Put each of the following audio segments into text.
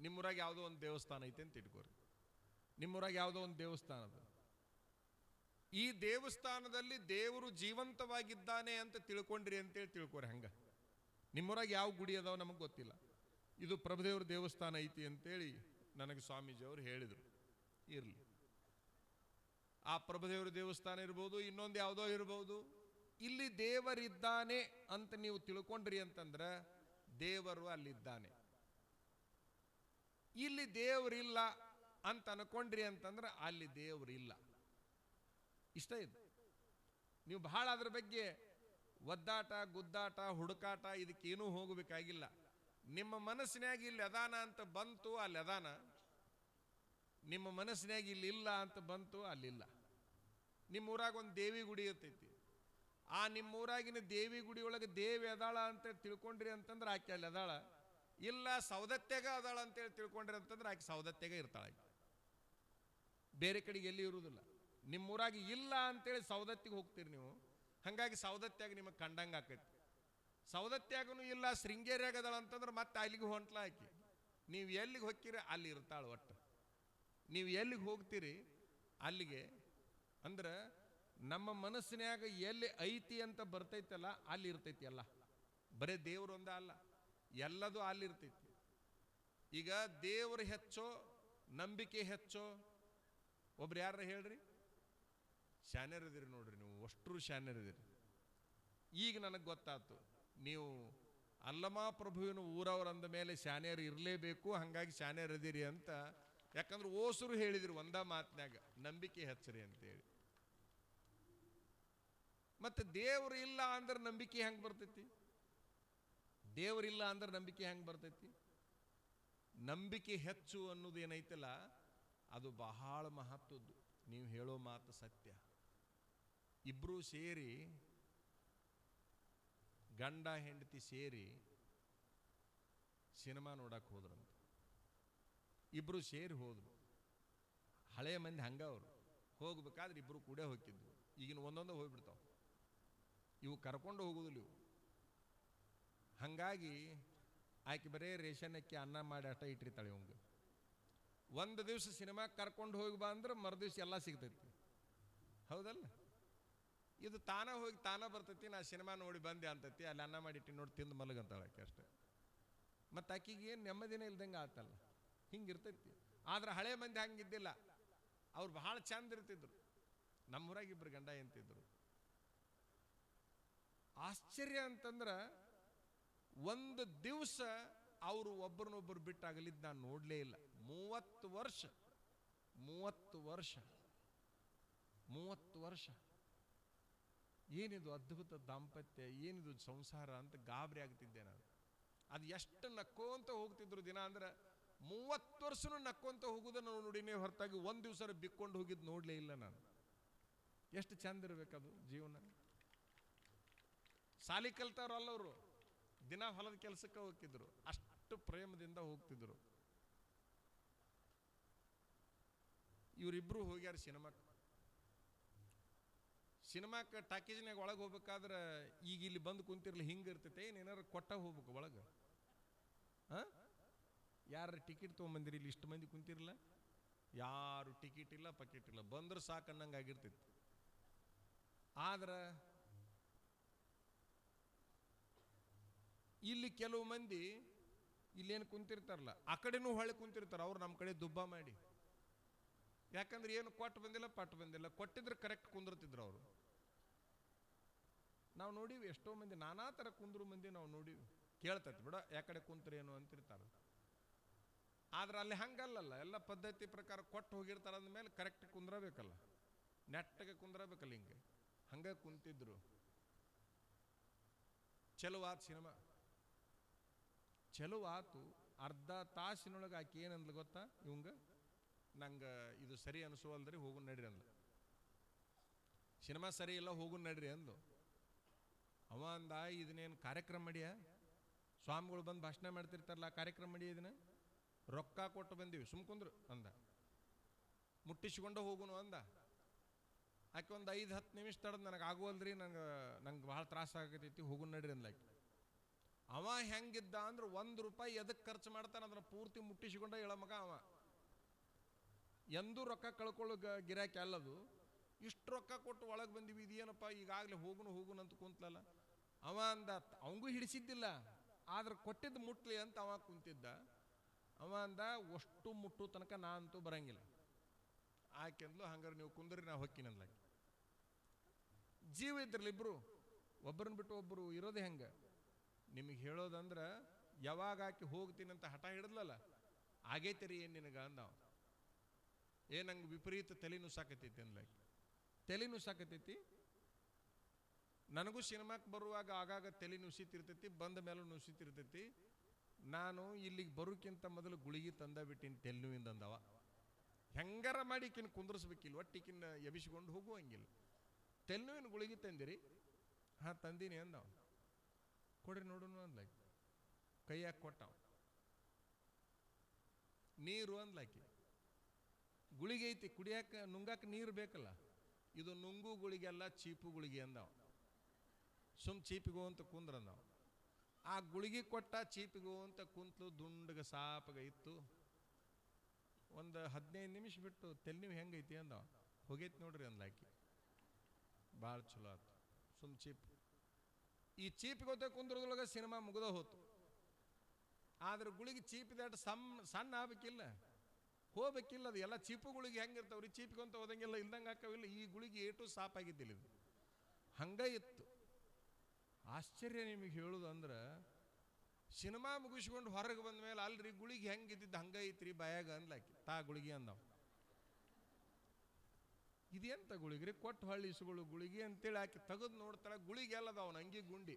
ನಿಮ್ಮೂರಾಗ ಯಾವುದೋ ಒಂದು ದೇವಸ್ಥಾನ ಐತೆ ಅಂತ ಇಟ್ಕೋರಿ. ನಿಮ್ಮೂರಾಗ ಯಾವುದೋ ಒಂದು ದೇವಸ್ಥಾನ ಅದ. ಈ ದೇವಸ್ಥಾನದಲ್ಲಿ ದೇವರು ಜೀವಂತವಾಗಿದ್ದಾನೆ ಅಂತ ತಿಳ್ಕೊಂಡ್ರಿ ಅಂತೇಳಿ ತಿಳ್ಕೊರಿ. ಹಂಗ ನಿಮ್ಮೂರಾಗ ಯಾವ ಗುಡಿ ಅದಾವ ನಮಗೆ ಗೊತ್ತಿಲ್ಲ. ಇದು ಪ್ರಭುದೇವ್ರ ದೇವಸ್ಥಾನ ಐತಿ ಅಂತೇಳಿ ನನಗೆ ಸ್ವಾಮೀಜಿಯವರು ಹೇಳಿದರು. ಇರಲಿ, ಆ ಪ್ರಭುದೇವ್ರ ದೇವಸ್ಥಾನ ಇರ್ಬೋದು, ಇನ್ನೊಂದು ಯಾವುದೋ ಇರ್ಬೋದು. ಇಲ್ಲಿ ದೇವರಿದ್ದಾನೆ ಅಂತ ನೀವು ತಿಳ್ಕೊಂಡ್ರಿ ಅಂತಂದ್ರೆ ದೇವರು ಅಲ್ಲಿದ್ದಾನೆ. ಇಲ್ಲಿ ದೇವರಿಲ್ಲ ಅಂತ ಅನ್ಕೊಂಡ್ರಿ ಅಂತಂದ್ರೆ ಅಲ್ಲಿ ದೇವರಿಲ್ಲ. ಇಷ್ಟ ಇದೆ. ನೀವು ಬಹಳ ಅದ್ರ ಬಗ್ಗೆ ಒದ್ದಾಟ ಗುದ್ದಾಟ ಹುಡುಕಾಟ ಇದಕ್ಕೇನೂ ಹೋಗಬೇಕಾಗಿಲ್ಲ. ನಿಮ್ಮ ಮನಸ್ಸಿನಾಗ ಇಲ್ಲಿ ಅದಾನ ಅಂತ ಬಂತು, ಅಲ್ಲಿ ಅದಾನ. ನಿಮ್ಮ ಮನಸ್ಸಿನಾಗ ಇಲ್ಲಿ ಇಲ್ಲ ಅಂತ ಬಂತು, ಅಲ್ಲಿಲ್ಲ. ನಿಮ್ಮೂರಾಗ ಒಂದು ದೇವಿ ಗುಡಿ ಇರ್ತೈತಿ. ಆ ನಿಮ್ಮೂರಾಗಿನ ದೇವಿ ಗುಡಿ ಒಳಗೆ ದೇವಿ ಅದಾಳ ಅಂತ ತಿಳ್ಕೊಂಡ್ರಿ ಅಂತಂದ್ರೆ ಆಕೆ ಅಲ್ಲಿ ಅದಾಳ. ಇಲ್ಲ ಸೌದತ್ತೆಗ ಅದಾಳ ಅಂತೇಳಿ ತಿಳ್ಕೊಂಡ್ರಿ ಅಂತಂದ್ರೆ ಆಕೆ ಸೌದತ್ತೆಗ ಇರ್ತಾಳೆ. ಬೇರೆ ಕಡೆಗೆ ಎಲ್ಲಿ ಇರುವುದಿಲ್ಲ. ನಿಮ್ಮೂರಾಗಿ ಇಲ್ಲ ಅಂತೇಳಿ ಸೌದತ್ತಿಗೆ ಹೋಗ್ತೀರಿ ನೀವು. ಹಾಗಾಗಿ ಸೌದತ್ಯಾಗ ನಿಮಗೆ ಕಂಡಂಗೆ ಆಕೈತಿ. ಸೌದತ್ಯಾಗನೂ ಇಲ್ಲ, ಶೃಂಗೇರಿಯಾಗ ಅದಾಳ ಅಂತಂದ್ರೆ ಮತ್ತೆ ಅಲ್ಲಿಗೆ ಹೊಂಟ್ಲ ಆಕಿ. ನೀವು ಎಲ್ಲಿಗೆ ಹೋಗ್ತೀರಿ ಅಲ್ಲಿ ಇರ್ತಾಳೆ. ಒಟ್ಟು ನೀವು ಎಲ್ಲಿಗೆ ಹೋಗ್ತೀರಿ ಅಲ್ಲಿಗೆ. ಅಂದ್ರೆ ನಮ್ಮ ಮನಸ್ಸಿನಾಗ ಎಲ್ಲಿ ಐತಿ ಅಂತ ಬರ್ತೈತಲ್ಲ ಅಲ್ಲಿ ಇರ್ತೈತಿ ಎಲ್ಲ. ಬರೇ ದೇವ್ರು ಒಂದೇ ಅಲ್ಲ, ಎಲ್ಲದೂ ಅಲ್ಲಿರ್ತೈತಿ. ಈಗ ದೇವರು ಹೆಚ್ಚೋ ನಂಬಿಕೆ ಹೆಚ್ಚೋ? ಒಬ್ರು ಯಾರ ಹೇಳ್ರಿ? ಶಾನ್ಯರಿದ್ದೀರಿ ನೋಡ್ರಿ, ನೀವು ಅಷ್ಟರು ಶಾನ್ಯರಿದ್ದೀರಿ. ಈಗ ನನಗೆ ಗೊತ್ತಾಯ್ತು, ನೀವು ಅಲ್ಲಮಾ ಪ್ರಭುವಿನ ಊರವ್ರು ಅಂದ ಮೇಲೆ ಶಾನ್ಯರು ಇರಲೇಬೇಕು, ಹಾಗಾಗಿ ಶಾನ್ಯರಿದ್ದೀರಿ ಅಂತ. ಯಾಕಂದ್ರೆ ಓಸರು ಹೇಳಿದ್ರು ಒಂದ ಮಾತಿನಾಗ, ನಂಬಿಕೆ ಹೆಚ್ಚರಿ ಅಂತೇಳಿ. ಮತ್ತೆ ದೇವರು ಇಲ್ಲ ಅಂದ್ರೆ ನಂಬಿಕೆ ಹೆಂಗೆ ಬರ್ತೈತಿ? ದೇವರಿಲ್ಲ ಅಂದ್ರೆ ನಂಬಿಕೆ ಹೆಂಗೆ ಬರ್ತೈತಿ? ನಂಬಿಕೆ ಹೆಚ್ಚು ಅನ್ನೋದು ಏನೈತಲ್ಲ, ಅದು ಬಹಳ ಮಹತ್ವದ್ದು. ನೀವು ಹೇಳೋ ಮಾತು ಸತ್ಯ. ಇಬ್ಬರು ಸೇರಿ, ಗಂಡ ಹೆಂಡತಿ ಸೇರಿ ಸಿನಿಮಾ ನೋಡಕ್ಕೆ ಹೋದ್ರಂತ. ಇಬ್ಬರು ಸೇರಿ ಹೋದ್ರು. ಹಳೆಯ ಮಂದಿ ಹಂಗ ಅವರು ಹೋಗ್ಬೇಕಾದ್ರೆ ಇಬ್ಬರು ಕೂಡ ಹೋಗಿದ್ವು. ಈಗಿನ ಒಂದೊಂದು ಹೋಗ್ಬಿಡ್ತಾವ. ಇವು ಕರ್ಕೊಂಡು ಹೋಗುದಿಲ್ಲ ಇವು. ಹಾಗಾಗಿ ಆಕೆ ಬರೇ ರೇಷನ್ ಅಕ್ಕಿ ಅನ್ನ ಮಾಡಿ ಅಷ್ಟ ಇಟ್ಟಿರ್ತಾಳೆ ಇವಂಗೆ. ಒಂದು ದಿವಸ ಸಿನಿಮಾಗೆ ಕರ್ಕೊಂಡು ಹೋಗಿ ಬಾ ಅಂದ್ರೆ ಮರುದಿವ್ಸ ಎಲ್ಲ ಸಿಗ್ತೈತಿ. ಹೌದಲ್ಲ? ಇದು ತಾನ ಹೋಗಿ ತಾನ ಬರ್ತೈತಿ. ನಾ ಸಿನಿಮಾ ನೋಡಿ ಬಂದೆ ಅಂತೈತಿ. ಅಲ್ಲಿ ಅನ್ನ ಮಾಡಿಟ್ಟು ನೋಡಿ ತಿಂದು ಮಲಗಂತಾಳೆ ಆಕೆ ಅಷ್ಟೆ. ಮತ್ತು ಆಕಿಗೆ ಏನು ನೆಮ್ಮದಿನ ಇಲ್ದಂಗೆ ಆತಲ್ಲ. ಹಿಂಗಿರ್ತೈತಿ. ಆದ್ರೆ ಹಳೆ ಮಂದಿ ಹಂಗಿದ್ದಿಲ್ಲ. ಅವ್ರು ಬಹಳ ಚಂದ ಇರ್ತಿದ್ರು. ನಮ್ಮೂರಾಗ ಇಬ್ಬರು ಗಂಡ ಎಂತಿದ್ರು. ಆಶ್ಚರ್ಯ ಅಂತಂದ್ರೆ ಒಂದು ದಿವಸ ಅವರು ಒಬ್ಬರನ್ನೊಬ್ಬರು ಬಿಟ್ಟಾಗಲಿದ್ದು ನಾನು ನೋಡಲೇ ಇಲ್ಲ. 30 ವರ್ಷ 30 ವರ್ಷ 30 ವರ್ಷ. ಏನಿದು ಅದ್ಭುತ ದಾಂಪತ್ಯ, ಏನಿದು ಸಂಸಾರ ಅಂತ ಗಾಬರಿ ಆಗ್ತಿದ್ದೆ ನಾನು. ಅದು ಎಷ್ಟು ನಕ್ಕೋಂತ ಹೋಗ್ತಿದ್ರು ದಿನ ಅಂದ್ರೆ 30 ವರ್ಷನೂ ನಕ್ಕೊಂತ ಹೋಗುದನ್ನು ನೋಡಿನೇ ಹೊರತಾಗಿ ಒಂದು ದಿವಸ ಬಿಕ್ಕೊಂಡು ಹೋಗಿದ್ದು ನೋಡಲೇ ಇಲ್ಲ ನಾನು. ಎಷ್ಟು ಚಂದ ಇರಬೇಕದು ಜೀವನ. ಸಾಲಿ ಕಲ್ತಾರಲ್ಲ ಅವರು, ದಿನ ಹೊಲದ ಕೆಲಸಕ್ಕೆ ಹೋಗ್ತಿದ್ರು. ಅಷ್ಟು ಪ್ರೇಮದಿಂದ ಹೋಗ್ತಿದ್ರು. ಇವರಿಬ್ರು ಹೋಗ್ಯಾರ ಸಿನಿಮಾಕ್ಕೆ ಟಾಕೀಸ್ನಾಗ ಒಳಗೆ ಹೋಗ್ಬೇಕಾದ್ರೆ ಈಗ ಇಲ್ಲಿ ಬಂದು ಕುಂತಿರ್ಲಿ ಹಿಂಗೆ ಇರ್ತೈತೆ. ಏನಾರು ಕೊಟ್ಟ ಹೋಗ್ಬೇಕು ಒಳಗೆ. ಯಾರು ಟಿಕೆಟ್ ತೊಗೊಂಬಂದಿರಿ? ಇಲ್ಲಿ ಇಷ್ಟು ಮಂದಿ ಕುಂತಿರಲ್ಲ, ಯಾರು ಟಿಕೆಟ್ ಇಲ್ಲ ಪಕೆಟ್ ಇಲ್ಲ, ಬಂದ್ರೆ ಸಾಕನ್ನಂಗೆ ಆಗಿರ್ತೈತಿ. ಆದ್ರೆ ಇಲ್ಲಿ ಕೆಲವು ಮಂದಿ ಇಲ್ಲೇನು ಕುಂತಿರ್ತಾರಲ್ಲ, ಆ ಕಡೆನೂ ಹೊಳೆ ಕುಂತಿರ್ತಾರೆ. ಅವ್ರು ನಮ್ಮ ಕಡೆ ದುಬ್ಬ ಮಾಡಿ. ಯಾಕಂದ್ರೆ ಏನು ಕೊಟ್ಟು ಬಂದಿಲ್ಲ ಪಟ್ಟು ಬಂದಿಲ್ಲ. ಕೊಟ್ಟಿದ್ರೆ ಕರೆಕ್ಟ್ ಕುಂದಿರ್ತಿದ್ರು ಅವರು. ನಾವು ನೋಡೀವಿ ಎಷ್ಟೋ ಮಂದಿ ನಾನಾ ಥರ ಕುಂದ್ರು ಮಂದಿ ನಾವು ನೋಡೀವಿ. ಕೇಳ್ತೈತಿ ಬಿಡ ಯಾಕಡೆ ಕುಂತ್ರೇನು ಅಂತಿರ್ತಾರೆ. ಆದ್ರೆ ಅಲ್ಲಿ ಹಂಗಲ್ಲಲ್ಲ. ಎಲ್ಲ ಪದ್ಧತಿ ಪ್ರಕಾರ ಕೊಟ್ಟು ಹೋಗಿರ್ತಾರೆ ಅಂದಮೇಲೆ ಕರೆಕ್ಟ್ ಕುಂದ್ರಬೇಕಲ್ಲ, ನೆಟ್ಟಗೆ ಕುಂದ್ರಬೇಕಲ್ಲ. ಹಿಂಗೆ ಹಂಗೆ ಕುಂತಿದ್ರು. ಚಲುವಾದ ಸಿನಿಮಾ ಚಲೋ ಆತು. ಅರ್ಧ ತಾಸಿನೊಳಗೆ ಆಕೆ ಏನಂದ್ಲು ಗೊತ್ತಾ? ಇವಂಗ ನಂಗೆ ಇದು ಸರಿ ಅನಿಸೋಲ್ದ್ರಿ, ಹೋಗು ನಡ್ರಿ ಅಂದ್ಲು. ಸಿನಿಮಾ ಸರಿ ಇಲ್ಲ, ಹೋಗು ನಡ್ರಿ ಅಂದ್ಲು. ಅವ ಅಂದ, ಇದನ್ನೇನು ಕಾರ್ಯಕ್ರಮ ಮಾಡಿಯ? ಸ್ವಾಮಿಗಳು ಬಂದು ಭಾಷಣ ಮಾಡ್ತಿರ್ತಾರಲ್ಲ, ಕಾರ್ಯಕ್ರಮ ಮಾಡಿ ಇದನ್ನ ರೊಕ್ಕ ಕೊಟ್ಟು ಬಂದೀವಿ, ಸುಮ್ಕುಂದ್ರು ಅಂದ. ಮುಟ್ಟಿಸ್ಕೊಂಡು ಹೋಗುನು ಅಂದ. ಆಕೆ ಒಂದು 5-10 ನಿಮಿಷ ತಡೆದು ನನಗೆ ಆಗುವಲ್ರಿ, ನಂಗೆ ಭಾಳ ತ್ರಾಸ ಆಗತೈತಿ, ಹೋಗು ನಡ್ರಿ ಅಂದ್ಲಾಕಿ. ಅವ ಹೆಂಗಿದ್ದ ಅಂದ್ರೆ ₹1 ಎದಕ್ಕೆ ಖರ್ಚು ಮಾಡ್ತಾನೆ ಅದನ್ನು ಪೂರ್ತಿ ಮುಟ್ಟಿಸಿಕೊಂಡ ಮಗ ಅವ. ಎಂದೂ ರೊಕ್ಕ ಕಳ್ಕೊಳ್ಳೋ ಗಿರಾಕಿ ಅಲ್ಲದು. ಇಷ್ಟು ರೊಕ್ಕ ಕೊಟ್ಟು ಒಳಗೆ ಬಂದಿವಿ, ಇದೇನಪ್ಪ ಈಗಾಗಲೇ ಹೋಗುನು ಅಂತ ಕುಂತಲಲ್ಲ. ಅವ ಅಂದ, ಅವಂಗೂ ಹಿಡಿಸಿದ್ದಿಲ್ಲ, ಆದ್ರೆ ಕೊಟ್ಟಿದ್ದು ಮುಟ್ಲಿ ಅಂತ ಅವ ಕುಂತಿದ್ದ. ಅವ ಅಂದ, ಅಷ್ಟು ಮುಟ್ಟು ತನಕ ನಾ ಅಂತೂ ಬರಂಗಿಲ್ಲ. ಆಕೆಂದ್ಲು, ಹಂಗಾರೆ ನೀವು ಕುಂದ್ರಿ, ನಾ ಹೊಕ್ಕಿನಂದ್ಲ. ಜೀವ ಇದ್ರಲ್ಲ ಇಬ್ರು, ಒಬ್ಬರನ್ನ ಬಿಟ್ಟು ಒಬ್ಬರು ಇರೋದೇ ಹೆಂಗೆ? ನಿಮಗೆ ಹೇಳೋದಂದ್ರೆ, ಯಾವಾಗ ಆಕೆ ಹೋಗ್ತೀನಂತ ಹಠ ಹಿಡಿದ್ಲಲ್ಲ, ಆಗೈತರಿ ಏನು ನಿನಗ ಅಂದ. ನಂಗೆ ವಿಪರೀತ ತಲೆ ನುಸಾಕತೈತಿ ಅಂದ್ಲ. ತಲೆ ನುಸಾಕತೈತಿ, ನನಗೂ ಸಿನಿಮಾಕ್ಕೆ ಬರುವಾಗ ಆಗಾಗ ತಲೆ ನುಸಿತಿರ್ತೈತಿ, ಬಂದ ಮೇಲೂ ನುಸಿತಿರ್ತೈತಿ. ನಾನು ಇಲ್ಲಿಗೆ ಬರೋಕ್ಕಿಂತ ಮೊದಲು ಗುಳಿಗೆ ತಂದ ಬಿಟ್ಟಿನಿ ತಲೆ ನೋವಿಂದ ಅಂದವ. ಹೆಂಗಾರ ಮಾಡಿ ಈಕಿನ ಕುಂದ್ರಿಸ್ಬೇಕಿಲ್ಲ, ಒಟ್ಟಿಕಿನ್ನ ಎಬಿಸ್ಕೊಂಡು ಹೋಗುವಂಗಿಲ್ಲ. ತಲೆ ನೋವಿನ ಗುಳಿಗೆ ತಂದಿರಿ? ಹಾಂ ತಂದೀನಿ ಅಂದವ. ಕೊಡ್ರಿ ನೋಡೋಣ ಅಂದ್ಲಾಕಿ. ಕೈಯಾಗ ಕೊಟ್ಟವ. ನೀರು ಅಂದ್ಲಾಕಿ. ಗುಳಿಗೆ ಐತಿ, ಕುಡಿಯಾಕ ನುಂಗಾಕ ನೀರು ಬೇಕಲ್ಲ. ಇದು ನುಂಗು ಗುಳಿಗೆ ಅಲ್ಲ, ಚೀಪು ಗುಳಿಗೆ ಅಂದವ. ಚೀಪಿಗೋ ಅಂತ ಕುಂದ್ರಂದವ. ಆ ಗುಳಿಗೆ ಕೊಟ್ಟ, ಚೀಪಿಗೋ ಅಂತ ಕುಂತ್ಲು. ದುಂಡಗ ಸಾಪಗ ಇತ್ತು. ಒಂದು 15 ನಿಮಿಷ ಬಿಟ್ಟು, ತೆಲ್ ನೀವು ಹೆಂಗೈತಿ ಅಂದವ. ಹೋಗೈತಿ ನೋಡ್ರಿ ಅಂದ್ಲಾಕಿ. ಭಾಳ ಚಲೋ ಆಯ್ತು. ಚೀಪ್. ಈ ಚೀಪಿಗೋತ ಕುಂದ್ರದೊಳಗೆ ಸಿನಿಮಾ ಮುಗ್ದ ಹೋತು. ಆದ್ರೆ ಗುಳಿಗೆ ಚೀಪಿದಾಟ ಸಣ್ಣ ಆಗ್ಬೇಕಿಲ್ಲ, ಹೋಗ್ಬೇಕಿಲ್ಲ. ಅದು ಎಲ್ಲ ಚೀಪುಗಳಿಗೆ ಹೆಂಗಿರ್ತಾವ್ರಿ, ಚೀಪಿಗೊಂತ ಹೋದಂಗೆಲ್ಲ ಇಲ್ದಂಗೆ ಹಾಕವಿಲ್ಲ. ಈ ಗುಳಿಗೆ ಏಟು ಸಾಪಾಗಿದ್ದಿಲ್ಲ, ಇದು ಹಂಗ ಇತ್ತು. ಆಶ್ಚರ್ಯ ನಿಮಗೆ ಹೇಳುದು ಅಂದ್ರೆ, ಸಿನಿಮಾ ಮುಗಿಸ್ಕೊಂಡು ಹೊರಗೆ ಬಂದ ಮೇಲೆ, ಅಲ್ರಿ ಗುಳಿಗೆ ಹೆಂಗಿದ್ದಿದ್ದು ಹಂಗ ಐತ್ರಿ ಬಾಯಾಗ ಅಂದ್ಲಾಕಿ. ತಾ ಗುಳಿಗೆ ಅಂದವ. ಇದೆಂತ ಗುಳಿಗ್ರಿ, ಕೊಟ್ಟು ಹೊಳ್ಳಿ ಇಸುಗಳು ಗುಳಿಗೆ ಅಂತೇಳಿ ಆಕೆ ತೆಗೆದು ನೋಡ್ತಾಳೆ. ಗುಳಿಗೆ ಎಲ್ಲದ ಅವನ ಅಂಗಿ ಗುಂಡಿ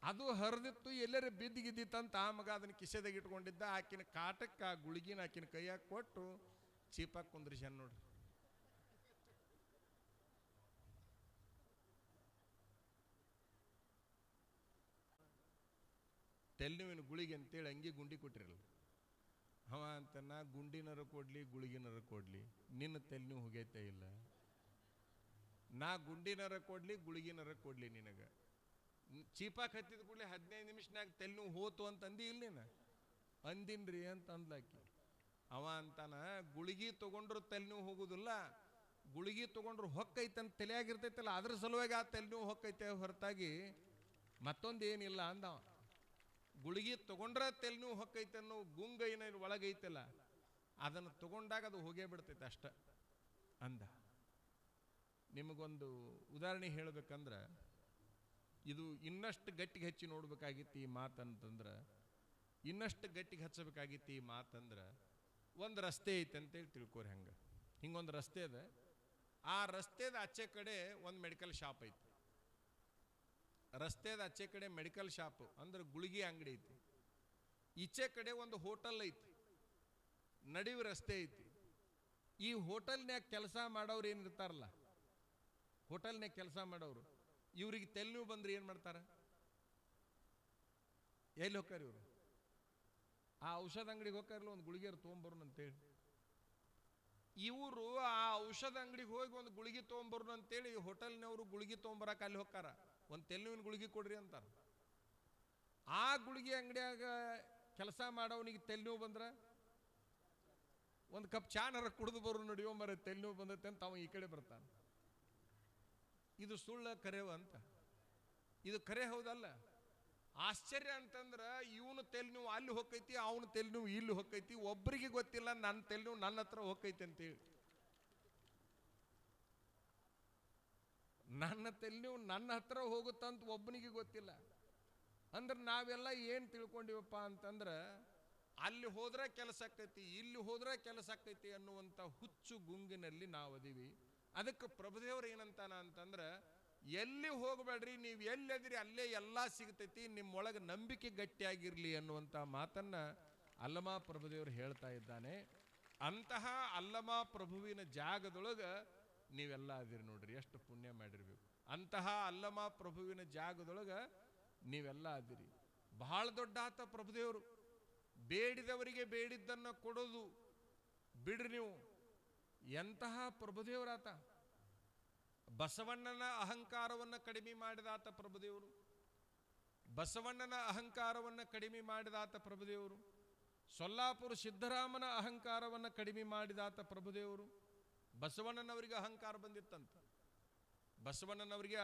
ಅದು ಹರಿದಿತ್ತು, ಎಲ್ಲರೂ ಬಿದ್ದಿಗಿದ್ದಿತ್ತಂತ ಆ ಮಗ ಅದನ್ನ ಕಿಸೆದಾಗ ಇಟ್ಕೊಂಡಿದ್ದ. ಆಕಿನ ಕಾಟಕ್ಕೆ ಆ ಗುಳಿಗಿನ ಆಕಿನ ಕೈಯಾಗ ಕೊಟ್ಟು ಚೀಪಾಗಿ ಕುಂದ್ರಿಸ್ಯಾನ ನೋಡ್ರಿ. ತೆಲ್ನುವಿನ ಗುಳಿಗೆ ಅಂತೇಳಿ ಅಂಗಿ ಗುಂಡಿ ಕೊಟ್ಟಿರಲ್ಲ. ಅವ ಅಂತ, ನಾ ಗುಂಡಿನರ ಕೊಡ್ಲಿ ಗುಳಿಗಿನರ ಕೊಡ್ಲಿ, ನಿನ್ನ ತೆಲ್ನೂ ಹೋಗೈತೆ ಇಲ್ಲ. ನಾ ಗುಂಡಿನರ ಕೊಡ್ಲಿ ಗುಳಿಗಿನರ ಕೊಡ್ಲಿ, ನಿನಗ ಚೀಪಾಕ್ ಹತ್ತಿದ ಕೂಡಲೇ 15 ನಿಮಿಷನಾಗ ತೆಲ್ನೂ ಹೋತು ಅಂತಂದಿ ಇಲ್ಲ ನೀನು? ಅಂದಿನ್ರಿ ಅಂತ ಅಂದ್ಲಾಕಿ. ಅವ ಅಂತಾನ, ಗುಳಿಗಿ ತಗೊಂಡ್ರು ತೆಲ್ನೂ ಹೋಗುದಿಲ್ಲ, ಗುಳಿಗಿ ತಗೊಂಡ್ರು ಹೊಕ್ಕೈತಂತ ತಲೆಯಾಗಿರ್ತೈತಲ್ಲ, ಅದ್ರ ಸಲುವಾಗಿ ಆ ತೆಲ್ನೂ ಹೊಕ್ಕೈತೆ ಹೊರತಾಗಿ ಮತ್ತೊಂದೇನಿಲ್ಲ ಅಂದವ. ಗುಳಿಗೆ ತಗೊಂಡ್ರ ತೆಲ್ನೂ ಹೊಕ್ಕೈತೆ ಅನ್ನೋ ಗುಂಗ ಏನ ಒಳಗೈತಲ್ಲ, ಅದನ್ನು ತಗೊಂಡಾಗ ಅದು ಹೋಗೇ ಬಿಡ್ತೈತೆ ಅಷ್ಟ ಅಂದ. ನಿಮಗೊಂದು ಉದಾಹರಣೆ ಹೇಳ್ಬೇಕಂದ್ರೆ, ಇದು ಇನ್ನಷ್ಟು ಗಟ್ಟಿಗೆ ಹಚ್ಚಿ ನೋಡ್ಬೇಕಾಗಿತ್ತು ಈ ಮಾತಂತಂದ್ರೆ, ಇನ್ನಷ್ಟು ಗಟ್ಟಿಗೆ ಹಚ್ಚಬೇಕಾಗಿತ್ತು ಈ ಮಾತಂದ್ರೆ, ಒಂದು ರಸ್ತೆ ಐತೆ ಅಂತೇಳಿ ತಿಳ್ಕೊರಿ. ಹಿಂಗೊಂದು ರಸ್ತೆ ಇದೆ. ಆ ರಸ್ತೆದ ಆಚೆ ಕಡೆ ಒಂದು ಮೆಡಿಕಲ್ ಶಾಪ್ ಐತಿ. ರಸ್ತೆದ ಆಚೆ ಕಡೆ ಮೆಡಿಕಲ್ ಶಾಪ್ ಅಂದ್ರೆ ಗುಳಿಗೆ ಅಂಗಡಿ ಐತಿ. ಈಚೆ ಕಡೆ ಒಂದು ಹೋಟೆಲ್ ಐತಿ. ನಡುವೆ ರಸ್ತೆ ಐತಿ. ಈ ಹೋಟೆಲ್ನ್ಯಾಗ ಕೆಲಸ ಮಾಡೋರು ಏನಿರ್ತಾರಲ್ಲ, ಹೋಟೆಲ್ನ್ಯಾಗ ಕೆಲಸ ಮಾಡೋರು, ಇವ್ರಿಗೆ ತೆಲ್ನೂ ಬಂದ್ರೆ ಏನು ಮಾಡ್ತಾರೆ? ಎಲ್ಲಿ ಹೋಗ್ತಾರೆ ಇವರು? ಆ ಔಷಧ ಅಂಗಡಿಗೆ ಹೋಗ್ತಾರಲ್ಲ, ಒಂದು ಗುಳಿಗೆ ತೊಗೊಂಬರೋಣ ಅಂತೇಳಿ. ಇವರು ಆ ಔಷಧ ಅಂಗಡಿಗೆ ಹೋಗಿ ಒಂದು ಗುಳಿಗೆ ತೊಗೊಂಬರೋಣ ಅಂತೇಳಿ ಹೋಟೆಲ್ನವರು ಗುಳಿಗೆ ತೊಗೊಂಬರಕ್ಕೆ ಅಲ್ಲಿ ಹೋಗ್ತಾರ. ಒಂದು ತೆಲ್ನುವಿನ ಗುಳಿಗೆ ಕೊಡ್ರಿ ಅಂತಾರ. ಆ ಗುಳಿಗೆ ಅಂಗಡಿಯಾಗ ಕೆಲಸ ಮಾಡೋವನಿಗೆ ತೆಲ್ನೋವು ಬಂದ್ರೆ, ಒಂದು ಕಪ್ ಚಾನರ ಕುಡಿದು ಬರೋ ನಡಿಯೋ ಮರ ತೆಲ್ನೋವು ಬಂದೈತೆ ಅಂತ ಅವ ಈ ಕಡೆ ಬರ್ತಾನೆ. ಇದು ಸುಳ್ಳ ಕರೆವ ಅಂತ? ಇದು ಕರೆ ಹೌದಲ್ಲ? ಆಶ್ಚರ್ಯ ಅಂತಂದ್ರೆ, ಇವನು ತೆಲ್ನೋವು ಅಲ್ಲಿ ಹೋಗ್ತೈತಿ, ಅವನು ತೆಲ್ನೋವು ಇಲ್ಲಿ ಹೋಗ್ತೈತಿ. ಒಬ್ಬರಿಗೆ ಗೊತ್ತಿಲ್ಲ ನನ್ನ ತೆಲ್ನೋವು ನನ್ನ ಹತ್ರ ಹೋಗ್ತೈತಿ ಅಂತೇಳಿ. ನನ್ನ ತೆಲ್ನೋವು ನನ್ನ ಹತ್ರ ಹೋಗುತ್ತಂತ ಒಬ್ಬನಿಗೆ ಗೊತ್ತಿಲ್ಲ. ಅಂದ್ರೆ ನಾವೆಲ್ಲ ಏನು ತಿಳ್ಕೊಂಡಿವಪ್ಪ ಅಂತಂದ್ರೆ, ಅಲ್ಲಿ ಹೋದ್ರೆ ಕೆಲಸ ಆಕೈತಿ, ಇಲ್ಲಿ ಹೋದ್ರೆ ಕೆಲಸ ಆಕೈತಿ ಅನ್ನುವಂಥ ಹುಚ್ಚು ಗುಂಗಿನಲ್ಲಿ ನಾವು ಅದೀವಿ. ಅದಕ್ಕೆ ಪ್ರಭುದೇವರು ಏನಂತಾನ ಅಂತಂದ್ರೆ, ಎಲ್ಲಿ ಹೋಗಬೇಡ್ರಿ, ನೀವು ಎಲ್ಲದಿರಿ ಅಲ್ಲೇ ಎಲ್ಲ ಸಿಗ್ತೈತಿ, ನಿಮ್ಮೊಳಗೆ ನಂಬಿಕೆ ಗಟ್ಟಿಯಾಗಿರ್ಲಿ ಅನ್ನುವಂಥ ಮಾತನ್ನ ಅಲ್ಲಮ ಪ್ರಭುದೇವರು ಹೇಳ್ತಾ ಇದ್ದಾನೆ. ಅಂತಹ ಅಲ್ಲಮ ಪ್ರಭುವಿನ ಜಾಗದೊಳಗೆ ನೀವೆಲ್ಲ ಅದಿರಿ ನೋಡ್ರಿ, ಎಷ್ಟು ಪುಣ್ಯ ಮಾಡಿರ್ಬೇಕು. ಅಂತಹ ಅಲ್ಲಮ ಪ್ರಭುವಿನ ಜಾಗದೊಳಗೆ ನೀವೆಲ್ಲ ಅದಿರಿ. ಬಹಳ ದೊಡ್ಡ ಆತ ಪ್ರಭುದೇವರು. ಬೇಡಿದವರಿಗೆ ಬೇಡಿದ್ದನ್ನು ಕೊಡೋದು ಬಿಡ್ರಿ ನೀವು. ಎಂತಹ ಪ್ರಭುದೇವರಾತ! ಬಸವಣ್ಣನ ಅಹಂಕಾರವನ್ನು ಕಡಿಮೆ ಮಾಡಿದಾತ ಪ್ರಭುದೇವರು. ಬಸವಣ್ಣನ ಅಹಂಕಾರವನ್ನು ಕಡಿಮೆ ಮಾಡಿದಾತ ಪ್ರಭುದೇವರು. ಸೊಲ್ಲಾಪುರ ಸಿದ್ದರಾಮನ ಅಹಂಕಾರವನ್ನು ಕಡಿಮೆ ಮಾಡಿದಾತ ಪ್ರಭುದೇವರು. ಬಸವಣ್ಣನವರಿಗೆ ಅಹಂಕಾರ ಬಂದಿತ್ತಂತ. ಬಸವಣ್ಣನವರಿಗೆ